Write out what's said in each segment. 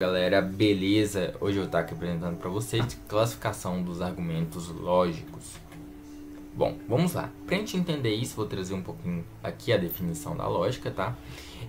Galera, beleza? Hoje eu vou estar aqui apresentando para vocês classificação dos argumentos lógicos. Bom, vamos lá. Para a gente entender isso, vou trazer um pouquinho aqui a definição da lógica, tá?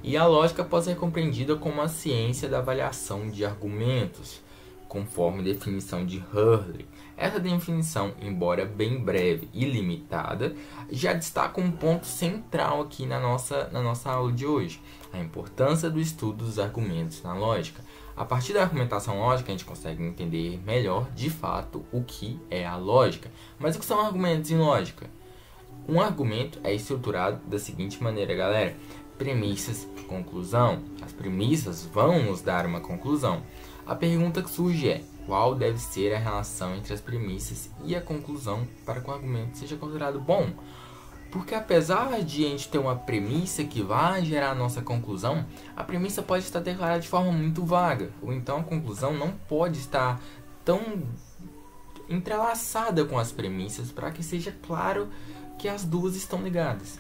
E a lógica pode ser compreendida como a ciência da avaliação de argumentos, conforme definição de Hurley. Essa definição, embora bem breve e limitada, já destaca um ponto central aqui na nossa aula de hoje: a importância do estudo dos argumentos na lógica. A partir da argumentação lógica, a gente consegue entender melhor, de fato, o que é a lógica. Mas o que são argumentos em lógica? Um argumento é estruturado da seguinte maneira, galera: premissas, conclusão. As premissas vão nos dar uma conclusão. A pergunta que surge é: qual deve ser a relação entre as premissas e a conclusão para que o argumento seja considerado bom? Porque apesar de a gente ter uma premissa que vai gerar a nossa conclusão, a premissa pode estar declarada de forma muito vaga, ou então a conclusão não pode estar tão entrelaçada com as premissas para que seja claro que as duas estão ligadas.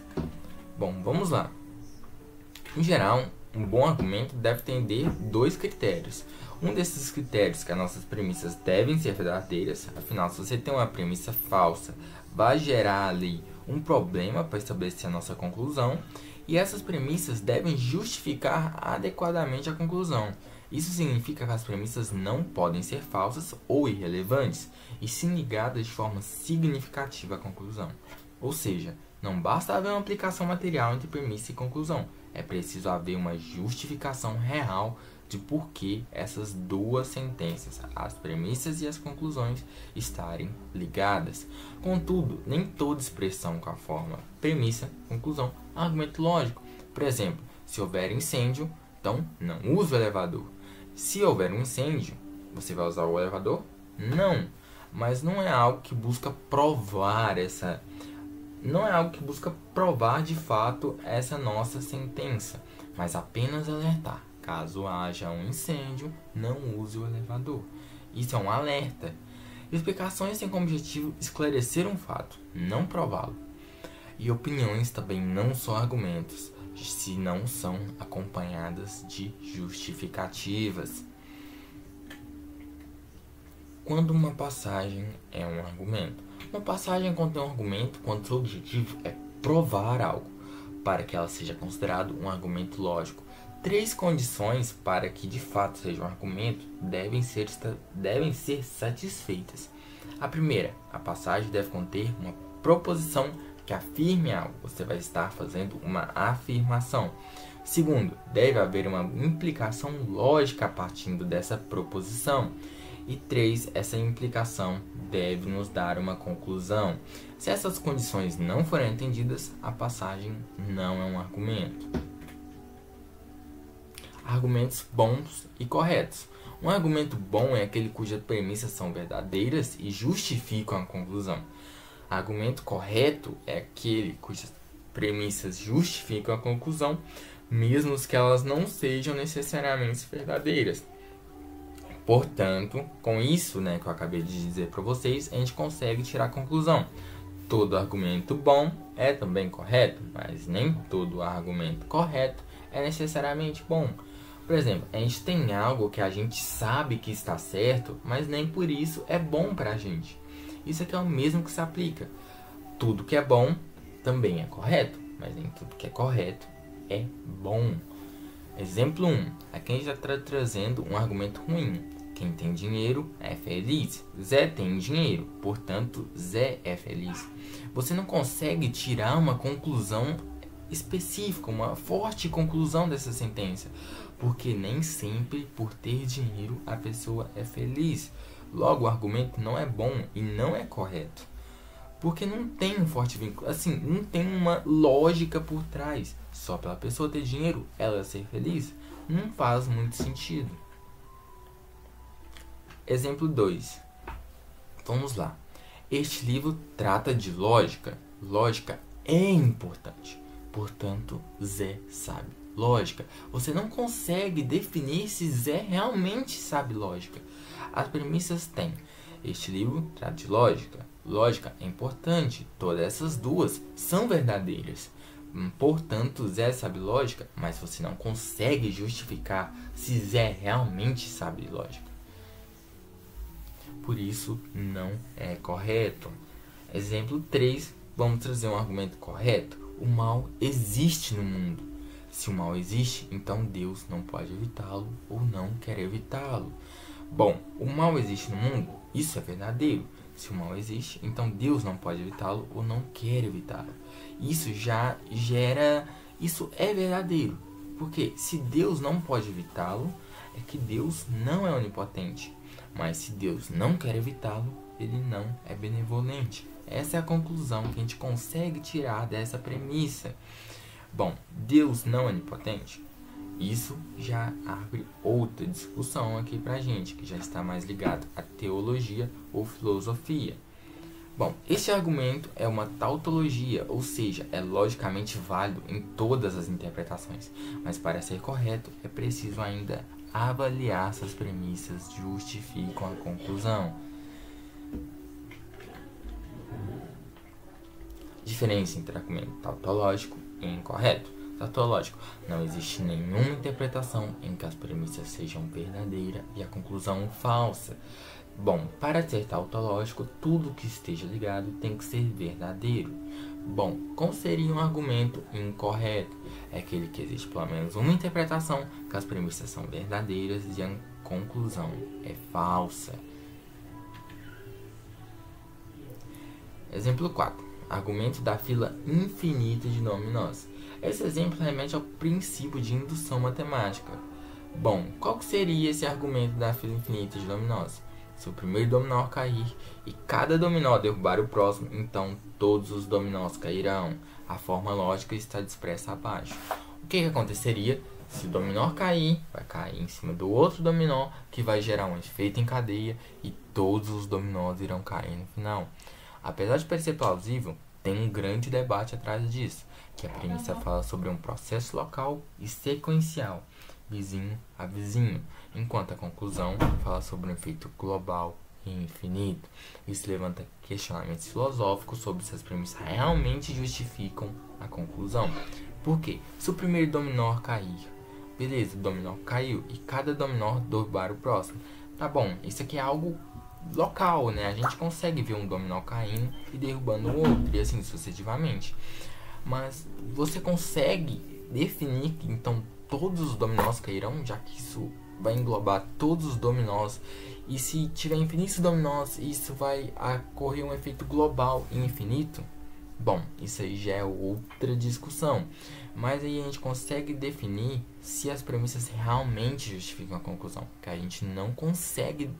Bom, vamos lá. Em geral, um bom argumento deve atender dois critérios. Um desses critérios que as nossas premissas devem ser verdadeiras. Afinal, se você tem uma premissa falsa, vai gerar ali um problema para estabelecer a nossa conclusão. E essas premissas devem justificar adequadamente a conclusão. Isso significa que as premissas não podem ser falsas ou irrelevantes, e sim ligadas de forma significativa à conclusão. Ou seja, não basta haver uma aplicação material entre premissa e conclusão. É preciso haver uma justificação real de por que essas duas sentenças, as premissas e as conclusões, estarem ligadas. Contudo, nem toda expressão com a forma premissa, conclusão, é um argumento lógico. Por exemplo, se houver incêndio, então não use o elevador. Se houver um incêndio, você vai usar o elevador? Não. Mas não é algo que busca provar de fato essa nossa sentença, mas apenas alertar. Caso haja um incêndio, não use o elevador. Isso é um alerta. Explicações têm como objetivo esclarecer um fato, não prová-lo. E opiniões também não são argumentos, se não são acompanhadas de justificativas. Quando uma passagem é um argumento? Uma passagem contém um argumento quando seu objetivo é provar algo, para que ela seja considerado um argumento lógico. Três condições para que de fato seja um argumento devem ser satisfeitas. A primeira: a passagem deve conter uma proposição que afirme algo. Você vai estar fazendo uma afirmação. Segundo, deve haver uma implicação lógica partindo dessa proposição. E 3, essa implicação deve nos dar uma conclusão. Se essas condições não forem atendidas, a passagem não é um argumento. Argumentos bons e corretos. Um argumento bom é aquele cujas premissas são verdadeiras e justificam a conclusão. Argumento correto é aquele cujas premissas justificam a conclusão, mesmo que elas não sejam necessariamente verdadeiras. Portanto, com isso, que eu acabei de dizer para vocês, a gente consegue tirar a conclusão. Todo argumento bom é também correto, mas nem todo argumento correto é necessariamente bom. Por exemplo, a gente tem algo que a gente sabe que está certo, mas nem por isso é bom para a gente. Isso aqui é o mesmo que se aplica. Tudo que é bom também é correto, mas nem tudo que é correto é bom. Exemplo 1. Aqui a gente está trazendo um argumento ruim. Quem tem dinheiro é feliz. Zé tem dinheiro, portanto, Zé é feliz. Você não consegue tirar uma conclusão específica, uma forte conclusão dessa sentença, porque nem sempre por ter dinheiro a pessoa é feliz. Logo, o argumento não é bom e não é correto, porque não tem um forte vínculo, não tem uma lógica por trás. Só pela pessoa ter dinheiro, ela ser feliz, não faz muito sentido. Exemplo 2. Vamos lá. Este livro trata de lógica. Lógica é importante. Portanto, Zé sabe lógica. Você não consegue definir se Zé realmente sabe lógica. As premissas têm: este livro trata de lógica. Lógica é importante. Todas essas duas são verdadeiras. Portanto, Zé sabe lógica, mas você não consegue justificar se Zé realmente sabe lógica. Por isso, não é correto. Exemplo 3, vamos trazer um argumento correto. O mal existe no mundo. Se o mal existe, então Deus não pode evitá-lo ou não quer evitá-lo. Bom, o mal existe no mundo? Isso é verdadeiro. Se o mal existe, então Deus não pode evitá-lo ou não quer evitá-lo. Isso já gera... Isso é verdadeiro. Porque se Deus não pode evitá-lo, é que Deus não é onipotente. Mas se Deus não quer evitá-lo, ele não é benevolente. Essa é a conclusão que a gente consegue tirar dessa premissa. Bom, Deus não é onipotente? Isso já abre outra discussão aqui pra gente, que já está mais ligado à teologia ou filosofia. Bom, este argumento é uma tautologia, ou seja, é logicamente válido em todas as interpretações, mas para ser correto é preciso ainda avaliar se as premissas justificam a conclusão. Diferença entre argumento tautológico e incorreto. Tautológico: não existe nenhuma interpretação em que as premissas sejam verdadeiras e a conclusão falsa. Bom, para ser tautológico, tudo que esteja ligado tem que ser verdadeiro. Bom, qual seria um argumento incorreto? É aquele que existe pelo menos uma interpretação que as premissas são verdadeiras e a conclusão é falsa. Exemplo 4. Argumento da fila infinita de dominós. Esse exemplo remete ao princípio de indução matemática. Bom, qual seria esse argumento da fila infinita de dominós? Se o primeiro dominó cair e cada dominó derrubar o próximo, então todos os dominós cairão. A forma lógica está expressa abaixo. O que aconteceria se o dominó cair? Vai cair em cima do outro dominó, que vai gerar um efeito em cadeia e todos os dominós irão cair no final. Apesar de parecer plausível, tem um grande debate atrás disso, que a premissa fala sobre um processo local e sequencial, vizinho a vizinho, enquanto a conclusão fala sobre um efeito global e infinito. Isso levanta questionamentos filosóficos sobre se as premissas realmente justificam a conclusão. Por quê? Se o primeiro dominó cair, beleza, o dominó caiu e cada dominó derrubar o próximo. Tá bom, isso aqui é algo local, né? A gente consegue ver um dominó caindo e derrubando o outro, e assim sucessivamente. Mas você consegue definir que então todos os dominós cairão, já que isso vai englobar todos os dominós, e se tiver infinitos dominós, isso vai ocorrer um efeito global e infinito? Bom, isso aí já é outra discussão, mas aí a gente consegue definir se as premissas realmente justificam a conclusão, que a gente não consegue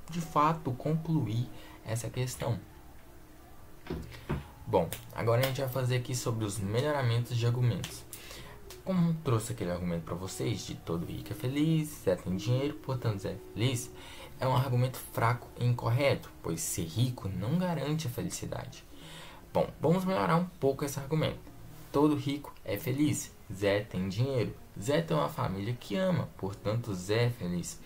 de fato concluir essa questão. Bom, agora a gente vai fazer aqui sobre os melhoramentos de argumentos. Como trouxe aquele argumento para vocês de todo rico é feliz, Zé tem dinheiro, portanto Zé é feliz, é um argumento fraco e incorreto, pois ser rico não garante a felicidade. Bom, vamos melhorar um pouco esse argumento. Todo rico é feliz, Zé tem dinheiro, Zé tem uma família que ama, portanto Zé é feliz.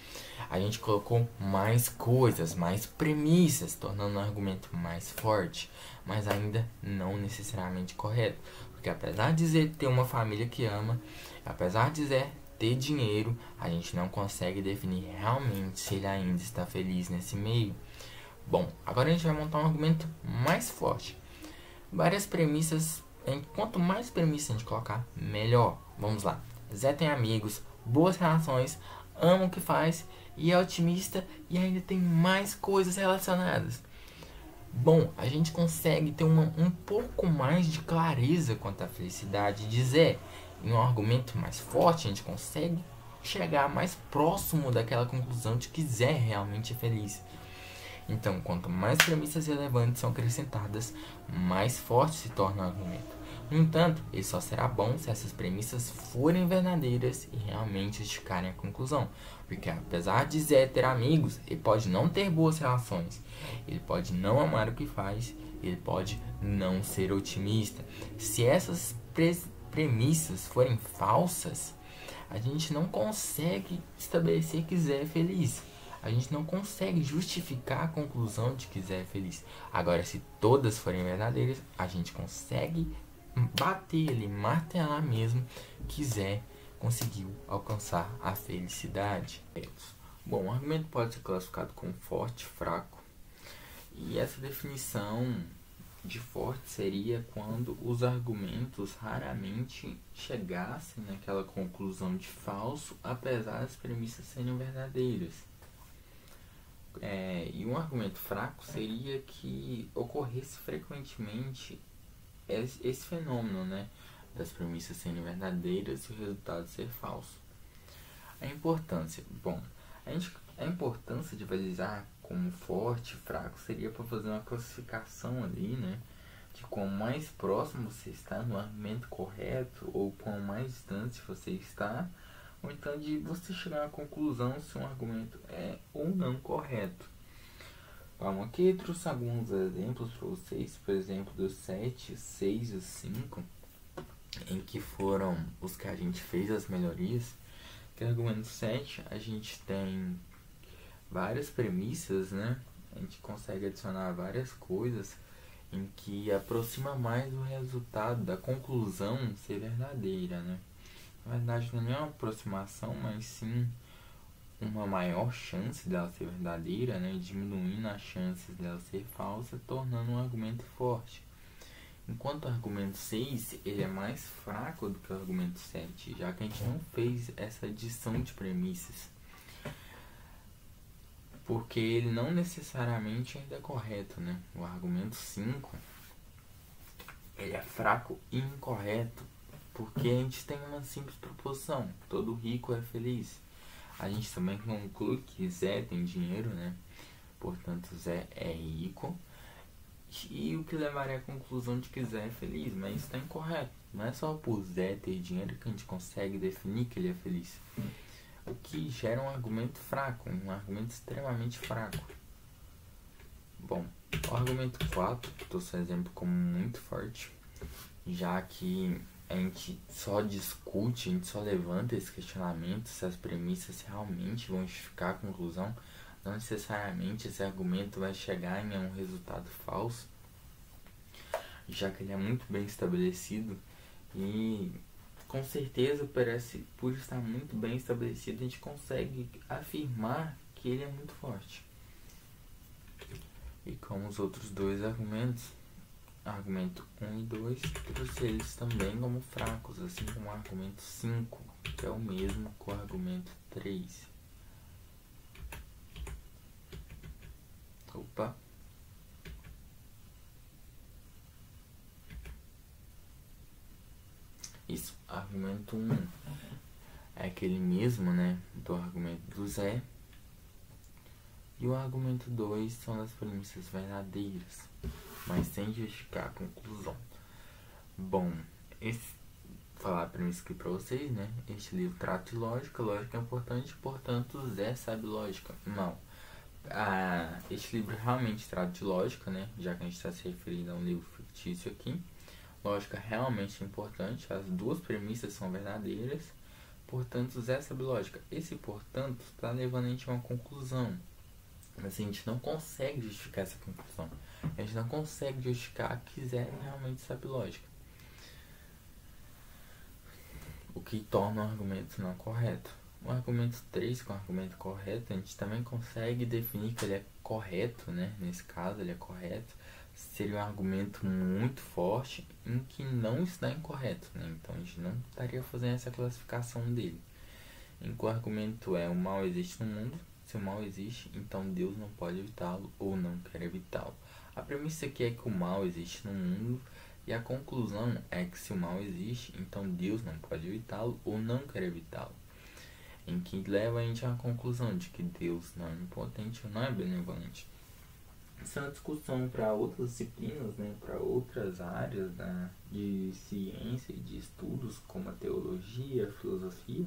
A gente colocou mais coisas, mais premissas, tornando o argumento mais forte, mas ainda não necessariamente correto. Porque apesar de Zé ter uma família que ama, apesar de Zé ter dinheiro, a gente não consegue definir realmente se ele ainda está feliz nesse meio. Bom, agora a gente vai montar um argumento mais forte. Várias premissas, quanto mais premissas a gente colocar, melhor. Vamos lá. Zé tem amigos, boas relações, ama o que faz e é otimista e ainda tem mais coisas relacionadas. Bom, a gente consegue ter um pouco mais de clareza quanto à felicidade de Zé. Em um argumento mais forte, a gente consegue chegar mais próximo daquela conclusão de que Zé realmente é feliz. Então, quanto mais premissas relevantes são acrescentadas, mais forte se torna o argumento. No entanto, ele só será bom se essas premissas forem verdadeiras e realmente justificarem a conclusão. Porque apesar de Zé ter amigos, ele pode não ter boas relações, ele pode não amar o que faz, ele pode não ser otimista. Se essas premissas forem falsas, a gente não consegue estabelecer que Zé é feliz. A gente não consegue justificar a conclusão de que Zé é feliz. Agora, se todas forem verdadeiras, a gente consegue bater ali, martelar mesmo, quiser, conseguiu alcançar a felicidade. Bom, o argumento pode ser classificado como forte, fraco, e essa definição de forte seria quando os argumentos raramente chegassem naquela conclusão de falso, apesar das premissas serem verdadeiras. E um argumento fraco seria que ocorresse frequentemente esse fenômeno, né, das premissas serem verdadeiras e o resultado ser falso. A importância, bom, a importância de avaliar como forte e fraco seria para fazer uma classificação ali, né, de quão mais próximo você está no argumento correto ou quão mais distante você está, ou então de você chegar à conclusão se um argumento é ou não correto. Vamos aqui, eu trouxe alguns exemplos para vocês, por exemplo, dos 7, 6 e 5, em que foram os que a gente fez as melhorias. Que no argumento 7 a gente tem várias premissas, né? A gente consegue adicionar várias coisas em que aproxima mais o resultado da conclusão ser verdadeira, né? Na verdade não é uma aproximação, mas sim uma maior chance dela ser verdadeira, né? Diminuindo as chances dela ser falsa, tornando um argumento forte. Enquanto o argumento 6 ele é mais fraco do que o argumento 7, já que a gente não fez essa adição de premissas. Porque ele não necessariamente ainda é correto, né? O argumento 5 ele é fraco e incorreto, porque a gente tem uma simples proposição: todo rico é feliz. A gente também conclui que Zé tem dinheiro, né? Portanto, Zé é rico. E o que levaria à conclusão de que Zé é feliz, mas isso está incorreto. Não é só por Zé ter dinheiro que a gente consegue definir que ele é feliz. O que gera um argumento fraco, um argumento extremamente fraco. Bom, o argumento 4, que estou sendo exemplo como muito forte, já que a gente só discute, a gente só levanta esse questionamento se as premissas realmente vão justificar a conclusão. Não necessariamente esse argumento vai chegar em um resultado falso, já que ele é muito bem estabelecido e com certeza por estar muito bem estabelecido a gente consegue afirmar que ele é muito forte. E como os outros dois argumentos, argumento 1 e 2, trouxe eles também como fracos, assim como o argumento 5, que é o mesmo com o argumento 3. Opa! Isso, argumento 1 é aquele mesmo, né, do argumento do Zé. E o argumento 2 são das premissas verdadeiras, mas sem justificar a conclusão. Bom, falar a premissa aqui pra vocês, né? Este livro trata de lógica, lógica é importante, portanto Zé sabe lógica. Não. Este livro realmente trata de lógica, né? Já que a gente está se referindo a um livro fictício aqui. Lógica realmente é importante, as duas premissas são verdadeiras, portanto Zé sabe lógica. Esse portanto está levando a gente a uma conclusão, mas a gente não consegue justificar essa conclusão. A gente não consegue justificar que Zé realmente sabe lógica, o que torna o argumento não correto. O argumento 3, com o argumento correto, a gente também consegue definir que ele é correto, né? Nesse caso ele é correto. Seria um argumento muito forte em que não está incorreto, né? Então a gente não estaria fazendo essa classificação dele. Em que o argumento é: o mal existe no mundo. Se o mal existe, então Deus não pode evitá-lo ou não quer evitá-lo. A premissa aqui é que o mal existe no mundo, e a conclusão é que se o mal existe, então Deus não pode evitá-lo ou não quer evitá-lo. Em que leva a gente à conclusão de que Deus não é onipotente ou não é benevolente. Isso é uma discussão para outras disciplinas, né, para outras áreas de ciência e de estudos, como a teologia, a filosofia,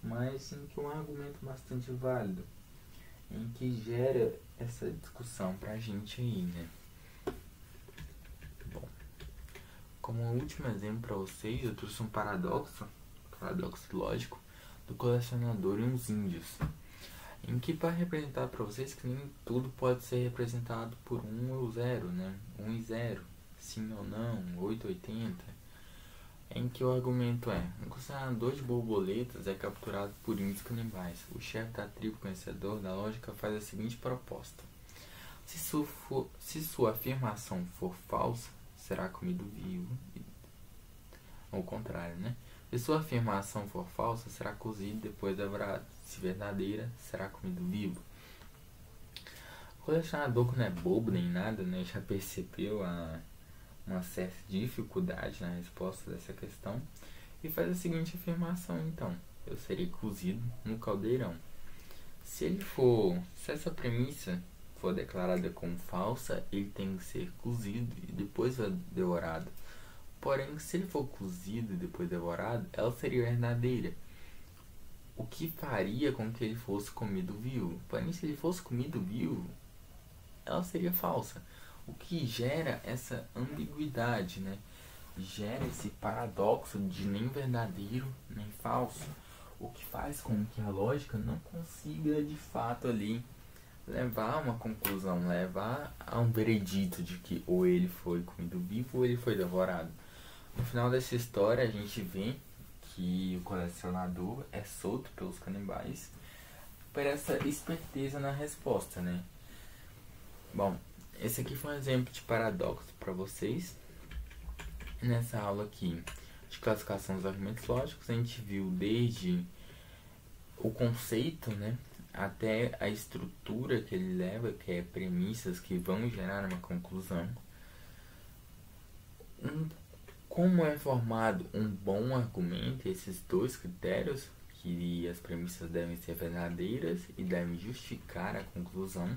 mas em que é um argumento bastante válido, em que gera essa discussão para a gente aí, né. Bom, como último exemplo para vocês, eu trouxe um paradoxo lógico, do colecionador e uns índios, em que para representar para vocês que nem tudo pode ser representado por 1 ou 0, né? 1 e 0, sim ou não, 880, em que o argumento é: um colecionador de borboletas é capturado por índios canibais. O chefe da tribo conhecedor da lógica faz a seguinte proposta: se sua afirmação for falsa, será comido vivo. Ao contrário, né? Se sua afirmação for falsa, será cozido depois devorado. Se verdadeira, será comido vivo. O colecionador, que não é bobo nem nada, né, já percebeu uma certa dificuldade na resposta dessa questão e faz a seguinte afirmação: então, eu serei cozido no caldeirão. Se essa premissa for declarada como falsa, ele tem que ser cozido e depois devorado. Porém, se ele for cozido e depois devorado, ela seria verdadeira, o que faria com que ele fosse comido vivo. Porém, se ele fosse comido vivo, ela seria falsa, o que gera essa ambiguidade, né? Gera esse paradoxo de nem verdadeiro nem falso, o que faz com que a lógica não consiga de fato ali levar a uma conclusão, levar a um veredito de que ou ele foi comido vivo ou ele foi devorado. No final dessa história, a gente vê que o colecionador é solto pelos canibais por essa esperteza na resposta, né? Bom, esse aqui foi um exemplo de paradoxo para vocês. Nessa aula aqui de classificação dos argumentos lógicos, a gente viu desde o conceito, né, até a estrutura que ele leva, que é premissas que vão gerar uma conclusão. Como é formado um bom argumento, esses dois critérios, que as premissas devem ser verdadeiras e devem justificar a conclusão.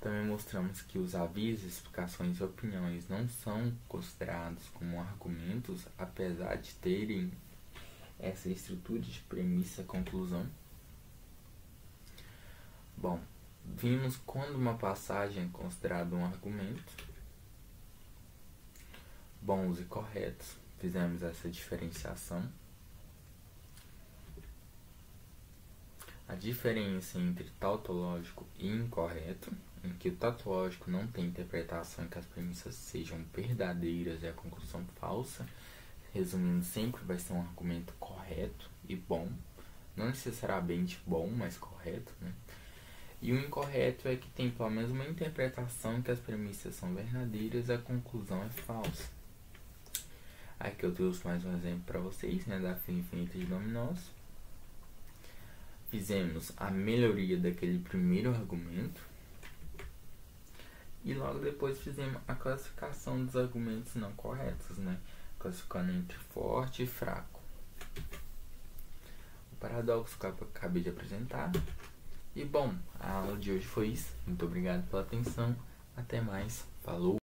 Também mostramos que os avisos, explicações e opiniões não são considerados como argumentos, apesar de terem essa estrutura de premissa e conclusão. Bom, vimos quando uma passagem é considerada um argumento. Bons e corretos, fizemos essa diferenciação. A diferença entre tautológico e incorreto, em que o tautológico não tem interpretação em que as premissas sejam verdadeiras e a conclusão falsa. Resumindo, sempre vai ser um argumento correto e bom, não necessariamente bom, mas correto, né? E o incorreto é que tem pelo menos uma interpretação em que as premissas são verdadeiras e a conclusão é falsa. Aqui eu trouxe mais um exemplo para vocês, né, da fila infinita de dominós. Fizemos a melhoria daquele primeiro argumento e logo depois fizemos a classificação dos argumentos não corretos, né, classificando entre forte e fraco. O paradoxo que eu acabei de apresentar. E bom, a aula de hoje foi isso. Muito obrigado pela atenção. Até mais. Falou!